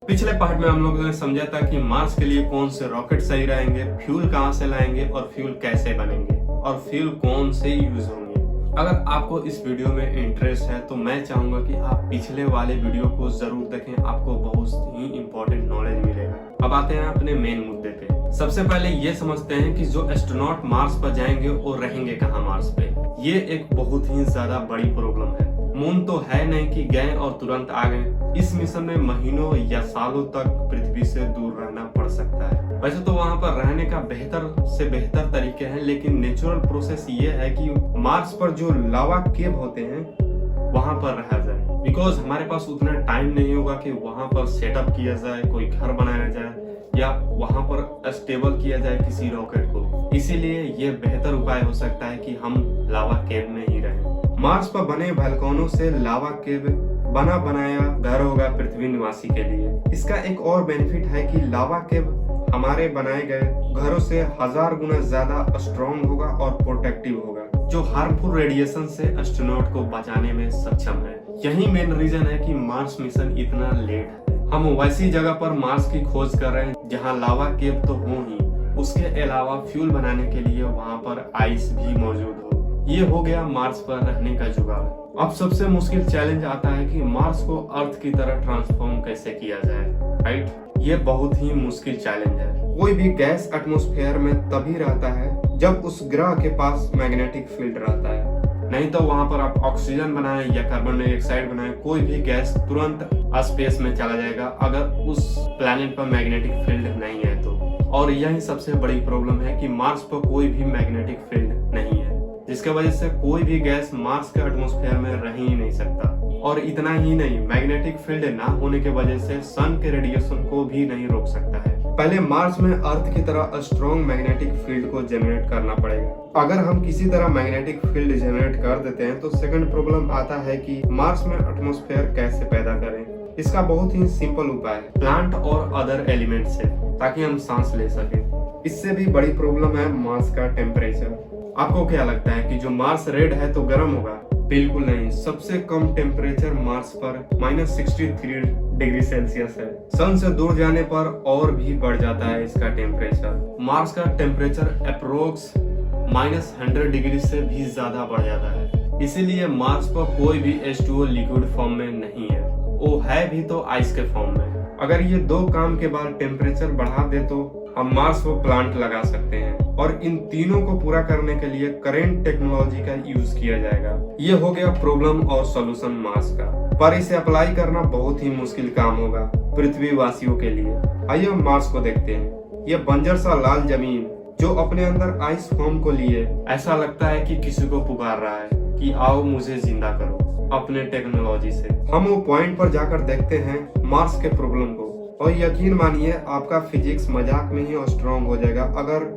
पिछले पार्ट में हम लोगों ने समझा था कि मार्स के लिए कौन से रॉकेट सही रहेंगे, फ्यूल कहां से लाएंगे और फ्यूल कैसे बनेंगे और फ्यूल कौन से यूज होंगे। अगर आपको इस वीडियो में इंटरेस्ट है तो मैं चाहूंगा कि आप पिछले वाले वीडियो को जरूर देखें, आपको बहुत ही इंपॉर्टेंट नॉलेज मिलेगा। अब आते हैं अपने मेन मुद्दे पे। सबसे पहले ये समझते हैं कि जो एस्ट्रोनॉट मार्स पर जाएंगे वो रहेंगे कहाँ मार्स पे। ये एक बहुत ही ज्यादा बड़ी प्रॉब्लम है। मून तो है नहीं कि गए और तुरंत आ गए। इस मिशन में महीनों या सालों तक पृथ्वी से दूर रहना पड़ सकता है। वैसे तो वहां पर रहने का बेहतर से बेहतर तरीके हैं, लेकिन नेचुरल प्रोसेस ये है कि मार्स पर जो लावा केव होते हैं वहां पर रहा जाए, बिकॉज हमारे पास उतना टाइम नहीं होगा कि वहां पर सेटअप किया जाए, कोई घर बनाया जाए या वहां पर स्टेबल किया जाए किसी रॉकेट को। इसीलिए ये बेहतर उपाय हो सकता है कि हम लावा केव में ही रहें। मार्स पर बने वोल्केनो से लावा केव बना बनाया घर होगा पृथ्वी निवासी के लिए। इसका एक और बेनिफिट है कि लावा केव हमारे बनाए गए घरों से 1000 गुना ज्यादा स्ट्रॉन्ग होगा और प्रोटेक्टिव होगा, जो हार्मफुल रेडिएशन से एस्ट्रोनॉट को बचाने में सक्षम है। यही मेन रीजन है कि मार्स मिशन इतना लेट है। हम वैसी जगह पर मार्स की खोज कर रहे हैं जहां लावा केव तो हो ही, उसके अलावा फ्यूल बनाने के लिए वहां पर आइस भी मौजूद हो। ये हो गया मार्स पर रहने का जुगाड़। अब सबसे मुश्किल चैलेंज आता है कि मार्स को अर्थ की तरह ट्रांसफॉर्म कैसे किया जाए, राइट? ये बहुत ही मुश्किल चैलेंज है। कोई भी गैस एटमॉस्फेयर में तभी रहता है जब उस ग्रह के पास मैग्नेटिक फील्ड रहता है, नहीं तो वहां पर आप ऑक्सीजन बनाएं या कार्बन डाइऑक्साइड बनाएं, कोई भी गैस तुरंत स्पेस में चला जाएगा अगर उस प्लैनेट पर मैग्नेटिक फील्ड नहीं है तो। और यही सबसे बड़ी प्रॉब्लम है कि मार्स पर कोई भी मैग्नेटिक फील्ड नहीं है, जिसके वजह से कोई भी गैस मार्स के एटमॉस्फेयर में रह ही नहीं सकता। और इतना ही नहीं, मैग्नेटिक फील्ड ना होने के वजह से सन के रेडिएशन को भी नहीं रोक सकता है। पहले मार्स में अर्थ की तरह स्ट्रॉन्ग मैग्नेटिक फील्ड को जनरेट करना पड़ेगा। अगर हम किसी तरह मैग्नेटिक फील्ड जनरेट कर देते हैं तो सेकंड प्रॉब्लम आता है कि मार्स में एटमॉस्फेयर कैसे पैदा करें। इसका बहुत ही सिंपल उपाय है, प्लांट और अदर एलिमेंट से, ताकि हम सांस ले सकें। इससे भी बड़ी प्रॉब्लम है मार्स का टेम्परेचर। आपको क्या लगता है कि जो मार्स रेड है तो गर्म होगा? बिल्कुल नहीं। सबसे कम टेम्परेचर मार्स पर -63 डिग्री सेल्सियस है। सन से दूर जाने पर और भी बढ़ जाता है इसका टेम्परेचर। मार्स का टेम्परेचर अप्रोक्स -100 डिग्री से भी ज्यादा बढ़ जाता है। इसीलिए मार्स पर कोई भी H2O लिक्विड फॉर्म में नहीं है, वो है भी तो आइस के फॉर्म में। अगर ये दो काम के बाद टेम्परेचर बढ़ा दे तो हम मार्स पर प्लांट लगा सकते हैं, और इन तीनों को पूरा करने के लिए करेंट टेक्नोलॉजी का यूज किया जाएगा। ये हो गया प्रॉब्लम और सॉल्यूशन मार्स का, पर इसे अप्लाई करना बहुत ही मुश्किल काम होगा पृथ्वी वासियों के लिए। आइए हम मार्स को देखते हैं। ये बंजर सा लाल जमीन जो अपने अंदर आइस फॉर्म को लिए ऐसा लगता है कि किसी को पुकार रहा है कि आओ मुझे जिंदा करो अपने टेक्नोलॉजी से। हम वो पॉइंट पर जाकर देखते हैं मार्स के प्रॉब्लम को, और यकीन मानिए आपका फिजिक्स मजाक में ही स्ट्रॉन्ग हो जाएगा अगर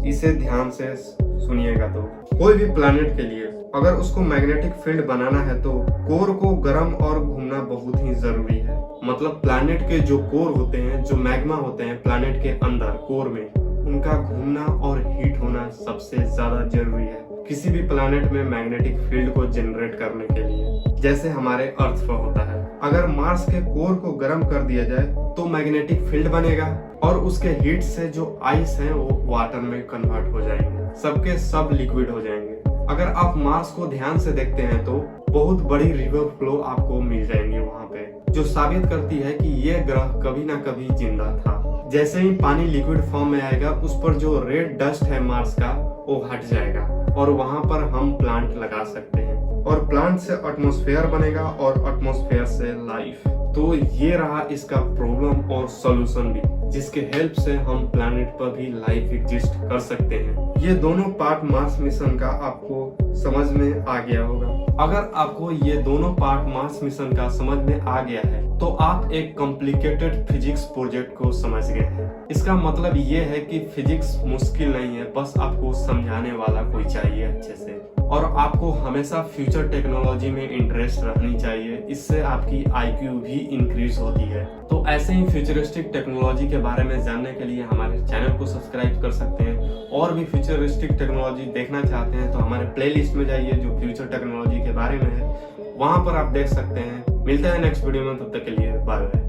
इसे ध्यान से सुनिएगा तो। कोई भी प्लैनेट के लिए अगर उसको मैग्नेटिक फील्ड बनाना है तो कोर को गर्म और घूमना बहुत ही जरूरी है। मतलब प्लैनेट के जो कोर होते हैं, जो मैग्मा होते हैं प्लैनेट के अंदर कोर में, उनका घूमना और हीट होना सबसे ज्यादा जरूरी है किसी भी प्लैनेट में मैग्नेटिक फील्ड को जनरेट करने के लिए, जैसे हमारे अर्थ पर होता है। अगर मार्स के कोर को गर्म कर दिया जाए तो मैग्नेटिक फील्ड बनेगा और उसके हीट से जो आइस है वो वाटर में कन्वर्ट हो जाएंगे, सबके सब लिक्विड हो जाएंगे। अगर आप मार्स को ध्यान से देखते हैं तो बहुत बड़ी रिवर फ्लो आपको मिल जाएंगी वहां पे, जो साबित करती है कि ये ग्रह कभी ना कभी जिंदा था। जैसे ही पानी लिक्विड फॉर्म में आएगा उस पर जो रेड डस्ट है मार्स का वो हट जाएगा और वहां पर हम प्लांट लगा सकते हैं, और प्लांट से एटमॉस्फेयर बनेगा और एटमॉस्फेयर से लाइफ। तो ये रहा इसका प्रॉब्लम और सॉल्यूशन भी, जिसके हेल्प से हम प्लैनेट पर भी लाइफ एग्जिस्ट कर सकते हैं। ये दोनों पार्ट मार्स मिशन का आपको समझ में आ गया होगा। अगर आपको ये दोनों पार्ट मार्स मिशन का समझ में आ गया है तो आप एक कॉम्प्लिकेटेड फिजिक्स प्रोजेक्ट को समझ गए हैं। इसका मतलब ये है कि फिजिक्स मुश्किल नहीं है, बस आपको समझाने वाला कोई चाहिए अच्छे से। और आपको हमेशा फ्यूचर टेक्नोलॉजी में इंटरेस्ट रखनी चाहिए, इससे आपकी IQ भी इंक्रीज होती है। तो ऐसे ही फ्यूचरिस्टिक टेक्नोलॉजी के बारे में जानने के लिए हमारे चैनल को सब्सक्राइब कर सकते हैं। और भी फ्यूचरिस्टिक टेक्नोलॉजी देखना चाहते हैं तो हमारे प्लेलिस्ट में जाइए जो फ्यूचर टेक्नोलॉजी के बारे में है, वहां पर आप देख सकते हैं। मिलते हैं नेक्स्ट वीडियो में, तब तक के लिए बाय बाय।